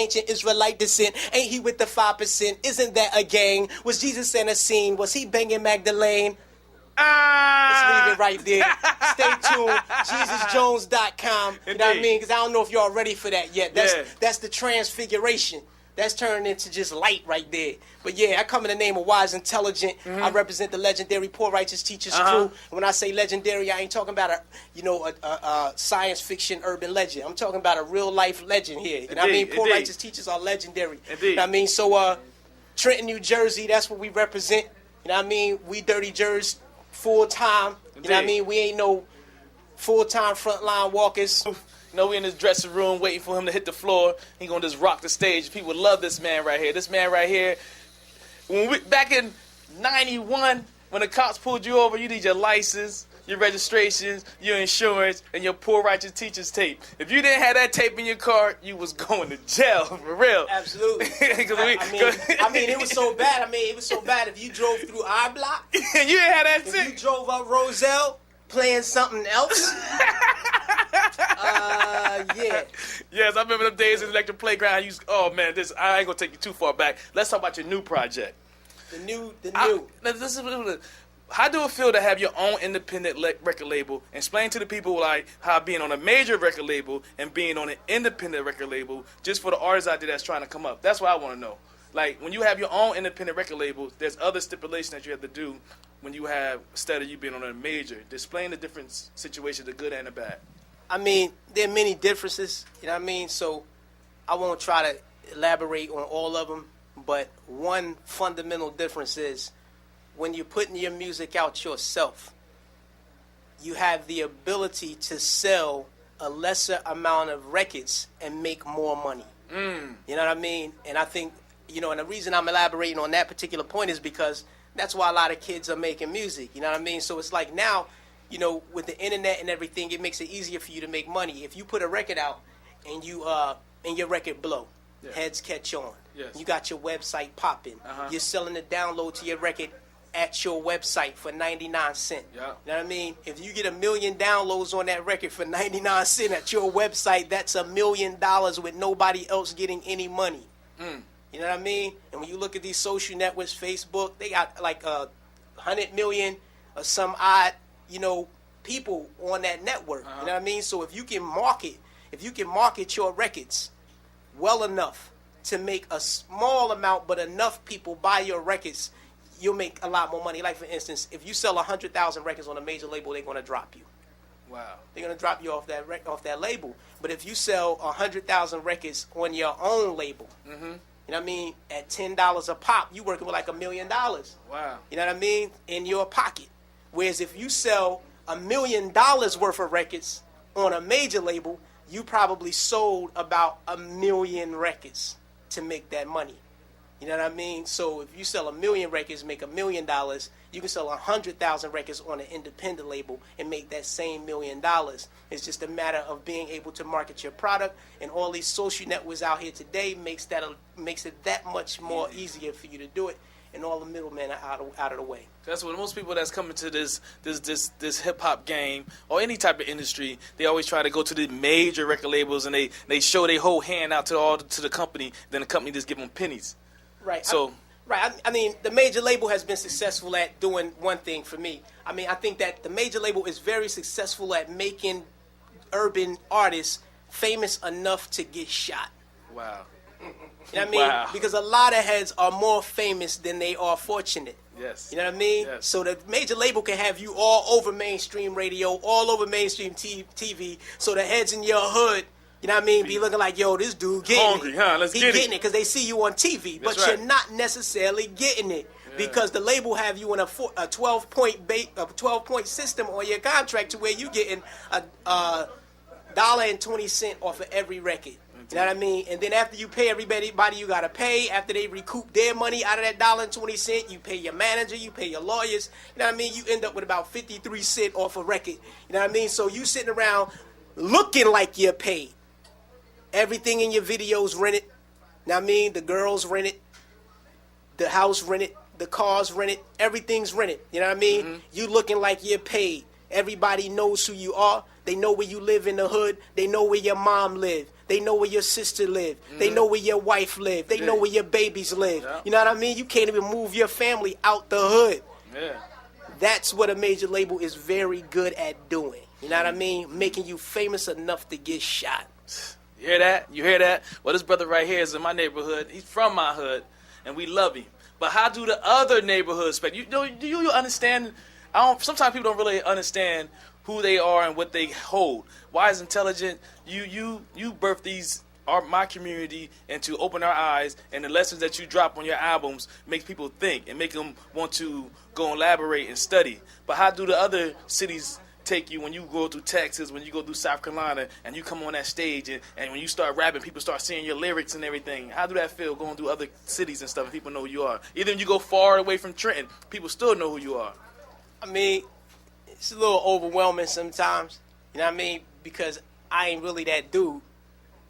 ancient Israelite descent? Ain't he with the 5%? Isn't that a gang? Was Jesus in a scene? Was he banging Magdalene? Let's leave it right there. Stay tuned. JesusJones.com. You know what I mean? Because I don't know if y'all ready for that yet. That's the transfiguration. That's turning into just light right there. But yeah, I come in the name of Wise Intelligent. I represent the legendary Poor Righteous Teachers crew. And when I say legendary, I ain't talking about a science fiction urban legend. I'm talking about a real life legend here. You know what I mean? Poor Righteous Teachers are legendary. You know what I mean? So Trenton, New Jersey, that's what we represent. You know what I mean? We Dirty Jers full time. You know what I mean? We ain't no full-time frontline walkers. You know, we in his dressing room waiting for him to hit the floor. He gonna just rock the stage. People love this man right here. This man right here. Back in '91, when the cops pulled you over, you need your license, your registrations, your insurance, and your Poor Righteous Teachers tape. If you didn't have that tape in your car, you was going to jail for real. Absolutely. I mean, it was so bad. It was so bad. If you drove through our block, and you didn't have that tape. If you drove up Roselle playing something else. Yeah. Yes, I remember them days in the electric playground. I ain't gonna take you too far back. Let's talk about your new project. The new. How do it feel to have your own independent record label? Explain to the people like how being on a major record label and being on an independent record label, just for the artists out there that's trying to come up. That's what I want to know. Like when you have your own independent record label, there's other stipulations that you have to do when you have, instead of you being on a major. Explain the different situations, the good and the bad. I mean, there are many differences, you know what I mean? So I won't try to elaborate on all of them, but one fundamental difference is when you're putting your music out yourself, you have the ability to sell a lesser amount of records and make more money. You know what I mean? And I think, and the reason I'm elaborating on that particular point is because that's why a lot of kids are making music, you know what I mean? So it's like now, with the internet and everything, it makes it easier for you to make money. If you put a record out and your record blow, heads catch on. Yes. You got your website popping. You're selling the download to your record at your website for 99 cents. Yeah. You know what I mean? If you get 1 million downloads on that record for 99 cents at your website, that's $1 million with nobody else getting any money. You know what I mean? And when you look at these social networks, Facebook, they got like 100 million or some odd, people on that network. You know what I mean? So if you can market your records well enough to make a small amount, but enough people buy your records, you'll make a lot more money. Like for instance, if you sell 100,000 records on a major label, they're going to drop you. Wow. They're going to drop you off that label. But if you sell 100,000 records on your own label, you know what I mean, at $10 a pop, you working with like $1 million. Wow. You know what I mean? In your pocket. Whereas if you sell $1 million worth of records on a major label, you probably sold about 1 million records to make that money. You know what I mean? So if you sell 1 million records, make $1 million, you can sell 100,000 records on an independent label and make that same $1 million. It's just a matter of being able to market your product, and all these social networks out here today makes it that much more easier for you to do it, and all the middlemen are out of the way. That's what most people that's coming to this hip hop game or any type of industry, they always try to go to the major record labels and they show their whole hand out to the company, then the company just give them pennies. Right. So. I mean, the major label has been successful at doing one thing for me. I mean, I think that the major label is very successful at making urban artists famous enough to get shot. Wow. You know what I mean? Wow. Because a lot of heads are more famous than they are fortunate. Yes. You know what I mean? Yes. So the major label can have you all over mainstream radio, all over mainstream TV, so the heads in your hood, you know what I mean, be looking like, yo, this dude getting hungry, it. huh? Let's He get it. getting it because they see you on TV, but right. you're not necessarily getting it because the label have you in a 12-point system on your contract to where you getting $1.20 off of every record. You know what I mean? And then after you pay everybody you got to pay, after they recoup their money out of that $1.20, you pay your manager, you pay your lawyers. You know what I mean? You end up with about 53 cents off a record. You know what I mean? So you sitting around looking like you're paid. Everything in your videos rented. Now I mean, the girls rented, the house rented, the cars rented, everything's rented. You know what I mean? You looking like you're paid. Everybody knows who you are. They know where you live in the hood. They know where your mom live. They know where your sister live. They know where your wife live. They know where your babies live. Yeah. You know what I mean? You can't even move your family out the hood. Yeah. That's what a major label is very good at doing. You know what I mean? Making you famous enough to get shot. You hear that? You hear that? Well, this brother right here is in my neighborhood. He's from my hood, and we love him. But how do the other neighborhoods expect? Do you understand? Sometimes people don't really understand who they are and what they hold. Wise Intelligent, you birth my community, and to open our eyes, and the lessons that you drop on your albums make people think and make them want to go and elaborate and study. But how do the other cities take you when you go through Texas, when you go through South Carolina, and you come on that stage, and when you start rapping, people start seeing your lyrics and everything? How do that feel going through other cities and stuff and people know who you are? Even if you go far away from Trenton, people still know who you are. I mean, it's a little overwhelming sometimes, you know what I mean? Because I ain't really that dude.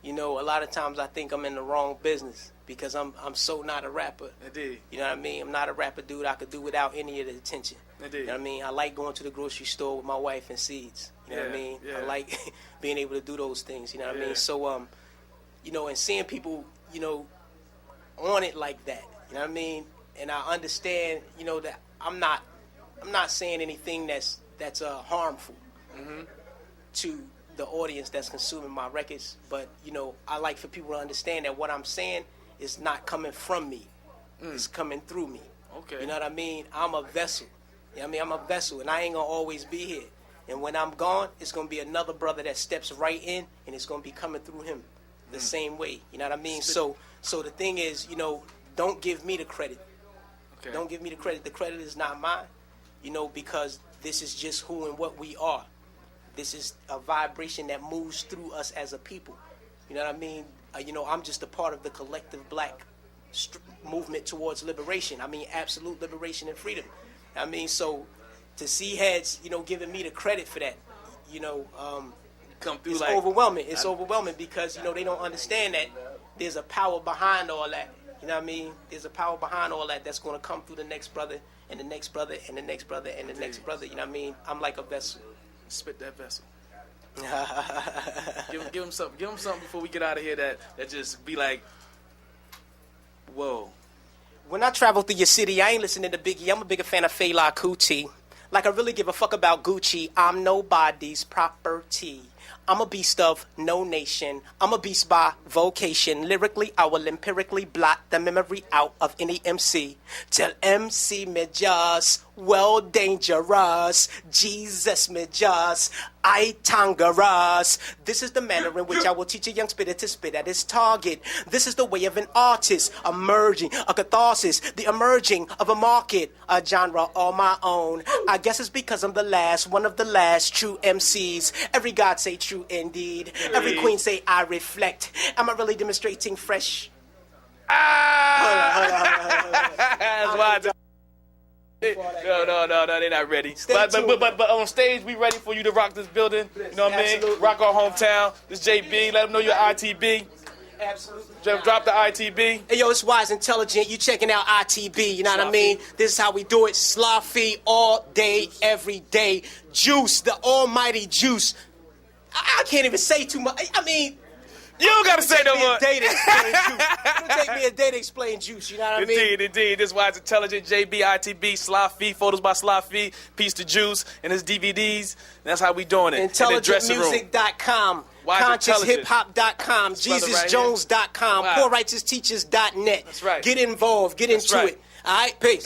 You know, a lot of times I think I'm in the wrong business because I'm so not a rapper. Indeed. You know what I mean? I'm not a rapper dude. I could do without any of the attention. Indeed. You know what I mean? I like going to the grocery store with my wife and seeds. You know what I mean? Yeah. I like being able to do those things. You know what I Yeah. mean? So, you know, and seeing people, you know, on it like that. You know what I mean? And I understand, you know, that I'm not saying anything that's harmful to the audience that's consuming my records, but you know, I like for people to understand that what I'm saying is not coming from me, it's coming through me. Okay. You know what I mean? I'm a vessel. You know what I mean? I'm a vessel, and I ain't gonna always be here. And when I'm gone, it's gonna be another brother that steps right in, and it's gonna be coming through him the same way. You know what I mean? So the thing is, you know, don't give me the credit. Okay. Don't give me the credit. The credit is not mine. You know, because this is just who and what we are. This is a vibration that moves through us as a people. You know what I mean? You know, I'm just a part of the collective black movement towards liberation. I mean, absolute liberation and freedom. I mean, so to see heads, you know, giving me the credit for that, you know, Come through it's like overwhelming. It's overwhelming because, you know, they don't understand that there's a power behind all that. You know what I mean? There's a power behind all that that's going to come through the next brother and the next brother and the next brother and the next brother. You know what I mean? I'm like a vessel. Spit that vessel. give him something. Give him something before we get out of here that just be like, whoa. When I travel through your city, I ain't listening to Biggie. I'm a bigger fan of Fela Kuti. Like I really give a fuck about Gucci. I'm nobody's property. I'm a beast of no nation. I'm a beast by vocation. Lyrically, I will empirically blot the memory out of any MC. Tell MC me just, well dangerous. Jesus me just, I tangerous. This is the manner in which I will teach a young spitter to spit at his target. This is the way of an artist emerging, a catharsis, the emerging of a market, a genre all my own. I guess it's because I'm the last, one of the last true MCs. Every god say true indeed. Every queen say I reflect. Am I really demonstrating fresh? That's why No, they're not ready. But on stage, we ready for you to rock this building. You know what I mean? Absolutely. Rock our hometown. This JB. Let them know you're ITB. Absolutely. Drop the ITB. Hey, yo, it's Wise Intelligent. You checking out ITB, you know what I mean? This is how we do it. Slawfie all day, every day. Juice, the almighty juice. I can't even say too much. I mean... You don't gotta say no more. It'll take me a day to explain juice, you know what I mean? Indeed. This Wise Intelligent, JB, ITB, Slawfie, photos by Slawfie, Piece to Juice, and his DVDs. That's how we doing it. IntelligentMusic.com, ConsciousHipHop.com, JesusJones.com, Wow. PoorRighteousTeachers.net. That's right. Get involved, get into right. it. All right, peace.